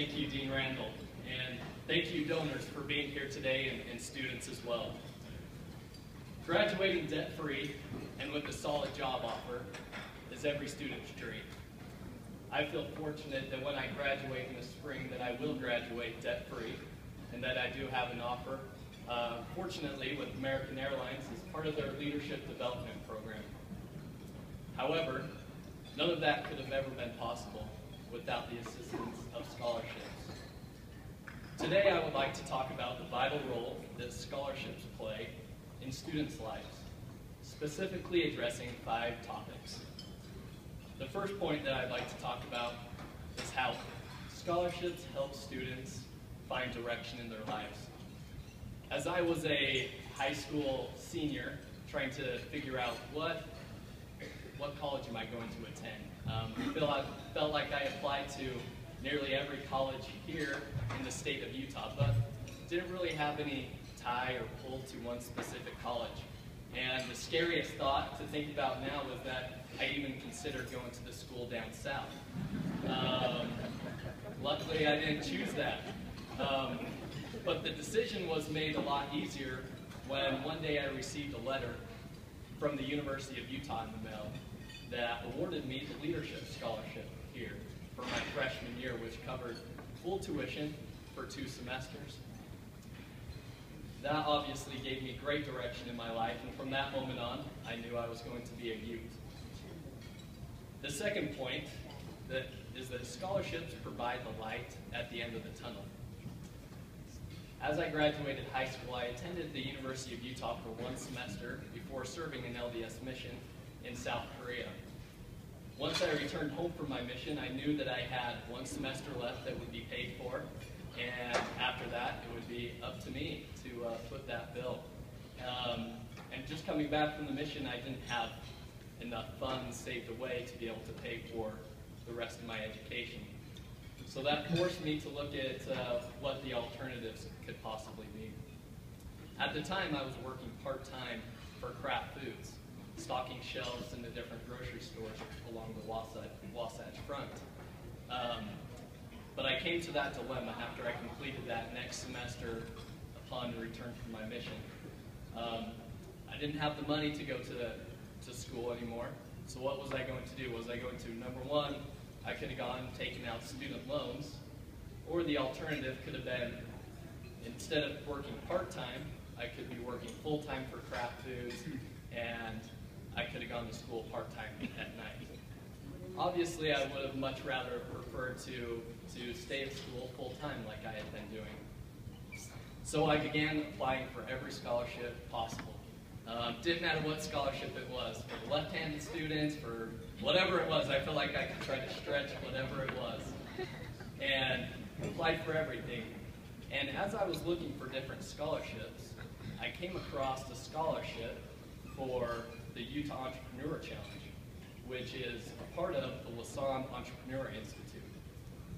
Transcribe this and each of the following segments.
Thank you, Dean Randall, and thank you, donors, for being here today, and students as well. Graduating debt-free and with a solid job offer is every student's dream. I feel fortunate that when I graduate in the spring that I will graduate debt-free and that I do have an offer, fortunately with American Airlines as part of their leadership development program. However, none of that could have ever been possible without the assistance of scholarships. Today I would like to talk about the vital role that scholarships play in students' lives, specifically addressing 5 topics. The first point that I'd like to talk about is how scholarships help students find direction in their lives. As I was a high school senior trying to figure out what college am I going to attend, I felt like I applied to nearly every college here in the state of Utah, but didn't really have any tie or pull to one specific college. And the scariest thought to think about now was that I even considered going to the school down south. Luckily, I didn't choose that. But the decision was made a lot easier when one day I received a letter from the University of Utah in the mail that awarded me the leadership scholarship here for my freshman year, which covered full tuition for 2 semesters. That obviously gave me great direction in my life, and from that moment on, I knew I was going to be a Ute. The second point is that scholarships provide the light at the end of the tunnel. As I graduated high school, I attended the University of Utah for 1 semester before serving an LDS mission in South Korea. Once I returned home from my mission, I knew that I had 1 semester left that would be paid for, and after that, it would be up to me to foot that bill. And just coming back from the mission, I didn't have enough funds saved away to be able to pay for the rest of my education. So that forced me to look at what the alternatives could possibly be. At the time, I was working part-time for Kraft Foods, stocking shelves in the different grocery stores along the Wasatch Front. But I came to that dilemma after I completed that next semester upon return from my mission. I didn't have the money to go to school anymore, so what was I going to do? Was I going to, number one, I could have gone and taken out student loans, or the alternative could have been, instead of working part-time, I could be working full-time for Kraft Foods, and I could have gone to school part-time at night. Obviously, I would have much rather preferred to stay at school full-time like I had been doing. So I began applying for every scholarship possible. Didn't matter what scholarship it was, for the left-handed students, for whatever it was. I felt like I could try to stretch whatever it was, and applied for everything. And as I was looking for different scholarships, I came across a scholarship for the Utah Entrepreneur Challenge, which is a part of the Lasan Entrepreneur Institute.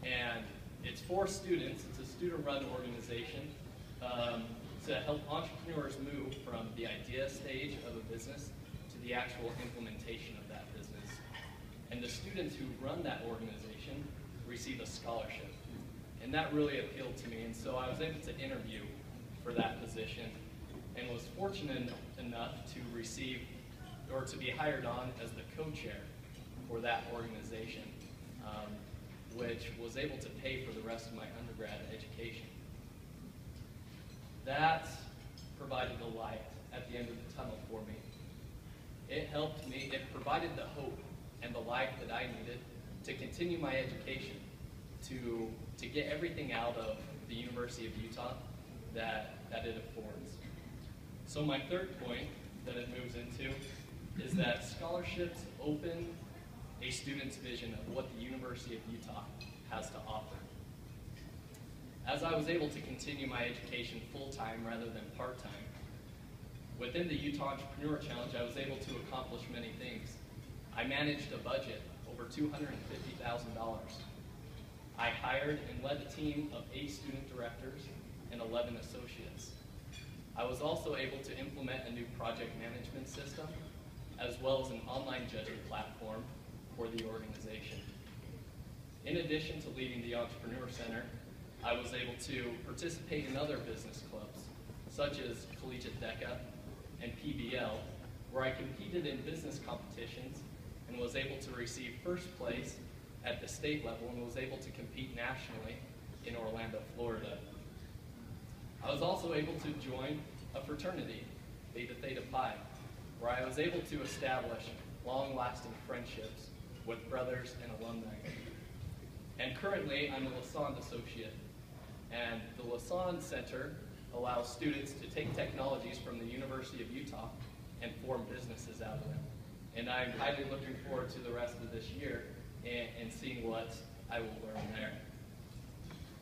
And it's for students. It's a student-run organization to help entrepreneurs move from the idea stage of a business to the actual implementation of that business. And the students who run that organization receive a scholarship. And that really appealed to me, and so I was able to interview for that position and was fortunate enough to receive, or to be hired on as the co-chair for that organization, which was able to pay for the rest of my undergrad education. That provided the light at the end of the tunnel for me. It helped me, it provided the hope and the life that I needed to continue my education, to get everything out of the University of Utah that it affords. So my third point that it moves into is that scholarships open a student's vision of what the University of Utah has to offer. As I was able to continue my education full-time rather than part-time, within the Utah Entrepreneur Challenge, I was able to accomplish many things. I managed a budget over $250,000. I hired and led a team of 8 student directors and 11 associates. I was also able to implement a new project management system, as well as an online judging platform for the organization. In addition to leading the Entrepreneur Center, I was able to participate in other business clubs, such as Collegiate DECA and PBL, where I competed in business competitions and was able to receive first place at the state level and was able to compete nationally in Orlando, Florida. I was also able to join a fraternity, Beta Theta Pi, where I was able to establish long-lasting friendships with brothers and alumni. And currently, I'm a Lassonde Associate, and the Lassonde Center allows students to take technologies from the University of Utah and form businesses out of them. And I'm highly looking forward to the rest of this year and seeing what I will learn there.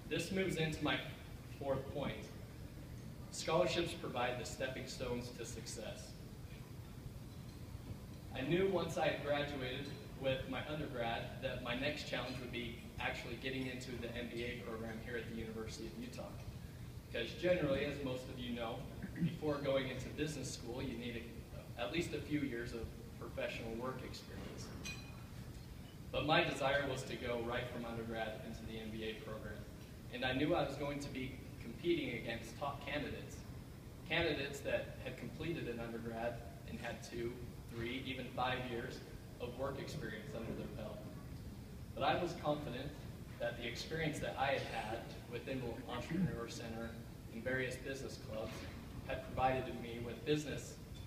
This moves into my fourth point. Scholarships provide the stepping stones to success. I knew once I had graduated with my undergrad that my next challenge would be actually getting into the MBA program here at the University of Utah. Because generally, as most of you know, before going into business school, you need at least a few years of professional work experience. But my desire was to go right from undergrad into the MBA program. And I knew I was going to be competing against top candidates. Candidates that had completed an undergrad and had 2, 3, even 5 years of work experience under their belt. But I was confident that the experience that I had had within the Entrepreneur Center and various business clubs had provided me with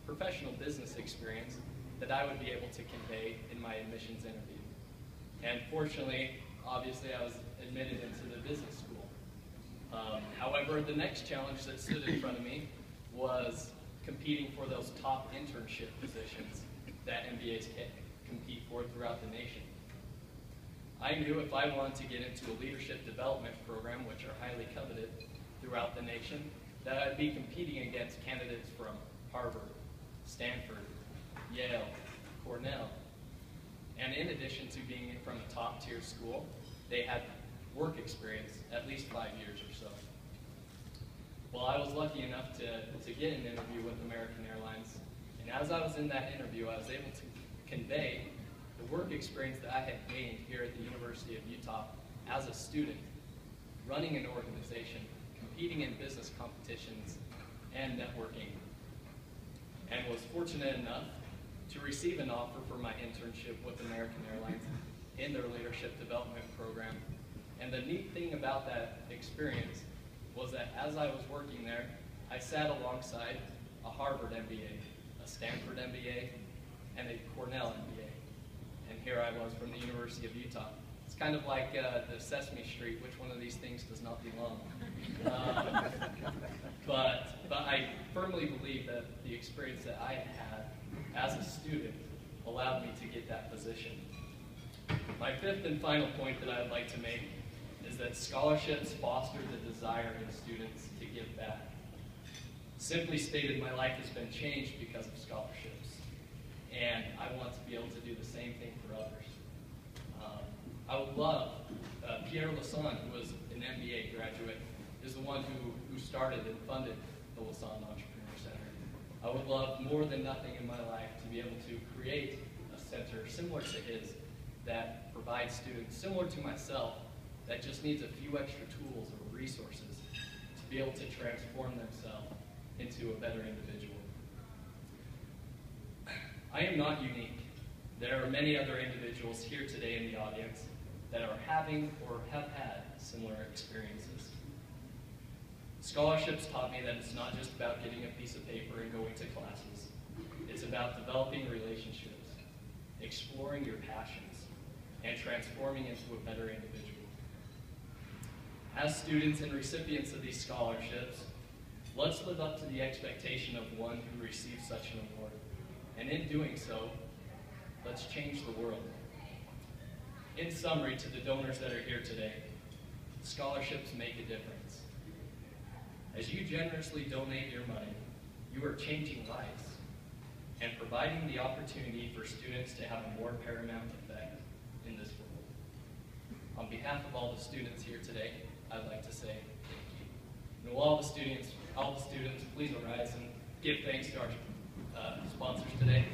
professional business experience that I would be able to convey in my admissions interview. And fortunately, obviously, I was admitted into the business school. However, the next challenge that stood in front of me was competing for those top internship positions that MBAs compete for throughout the nation. I knew if I wanted to get into a leadership development program, which are highly coveted throughout the nation, that I'd be competing against candidates from Harvard, Stanford, Yale, Cornell. And in addition to being from a top-tier school, they had work experience, at least 5 years or so. Well, I was lucky enough to get an interview with American Airlines, and as I was in that interview, I was able to convey the work experience that I had gained here at the University of Utah as a student, running an organization, competing in business competitions, and networking, and was fortunate enough to receive an offer for my internship with American Airlines in their leadership development program. And the neat thing about that experience was that as I was working there, I sat alongside a Harvard MBA, a Stanford MBA, and a Cornell MBA. And here I was from the University of Utah. It's kind of like the Sesame Street, which one of these things does not belong. But I firmly believe that the experience that I had as a student allowed me to get that position. My fifth and final point that I would like to make is that scholarships foster the desire in students to give back. Simply stated, my life has been changed because of scholarships, and I want to be able to do the same thing for others. I would love, Pierre Lassonde, who was an MBA graduate, is the one who started and funded the Lassonde Entrepreneur Center. I would love more than nothing in my life to be able to create a center similar to his that provides students, similar to myself, that just needs a few extra tools or resources to be able to transform themselves into a better individual. I am not unique. There are many other individuals here today in the audience that are having or have had similar experiences. Scholarships taught me that it's not just about getting a piece of paper and going to classes. It's about developing relationships, exploring your passions, and transforming into a better individual. As students and recipients of these scholarships, let's live up to the expectation of one who receives such an award. And in doing so, let's change the world. In summary, to the donors that are here today, scholarships make a difference. As you generously donate your money, you are changing lives and providing the opportunity for students to have a more paramount effect in this world. On behalf of all the students here today, I'd like to say thank you. And will all the students, please arise and give thanks to our sponsors today.